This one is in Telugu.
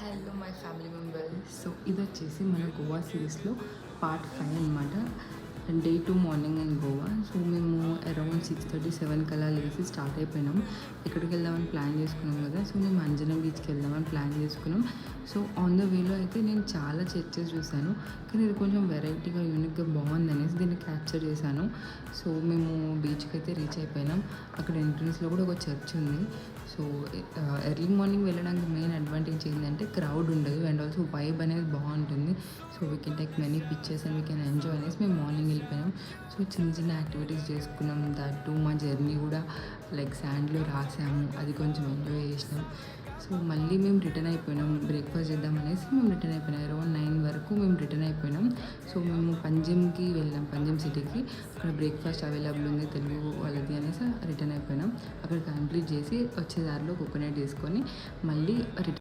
Hello my family members. So ఇది వచ్చేసి మన గోవా సిరీస్లో పార్ట్ 5 అనమాట. Day 2 morning in Goa. So మేము అరౌండ్ 6:37 కల్లా లేచి స్టార్ట్ అయిపోయినాం. ఎక్కడికి వెళ్దామని ప్లాన్ చేసుకున్నాం కదా. సో మేము అంజనం బీచ్కి వెళ్దామని ప్లాన్ చేసుకున్నాం. సో ఆన్ ద వేలో అయితే నేను చాలా చర్చెస్ చూశాను, కానీ ఇది కొంచెం వెరైటీగా యూనిక్గా బాగుంది అనేసి దీన్ని క్యాప్చర్ చేశాను. సో మేము బీచ్కి అయితే రీచ్ అయిపోయినాం. అక్కడ ఎంట్రన్స్లో కూడా ఒక చర్చ్ ఉంది. సో ఎర్లీ మార్నింగ్ వెళ్ళడానికి మెయిన్ అడ్వాంటేజ్ ఏంటంటే క్రౌడ్ ఉండదు అండ్ ఆల్సో వైబ్ అనేది బాగుంటుంది. So we can take many pictures and we can enjoy అనేసి మేము మార్నింగ్ వెళ్ళిపోయాం. సో చిన్న చిన్న యాక్టివిటీస్ చేసుకున్నాం. దట్ మా జర్నీ కూడా లైక్ శాండ్లో రాసాము, అది కొంచెం ఎంజాయ్ చేసినాం. సో మళ్ళీ మేము రిటర్న్ అయిపోయినాం. బ్రేక్ఫాస్ట్ చేద్దాం అనేసి మేము రిటర్న్ అయిపోయినాం. అరౌండ్ 9 వరకు మేము రిటర్న్ అయిపోయినాం. సో మేము పంజిమ్కి వెళ్ళాం, పంజిమ్ సిటీకి. అక్కడ బ్రేక్ఫాస్ట్ అవైలబుల్ ఉంది తెలుగు వాళ్ళది అనేసి రిటర్న్ అయిపోయినాం. అక్కడ కంప్లీట్ చేసి వచ్చే దారిలో కోకోనట్ తీసుకొని మళ్ళీ రిటర్న్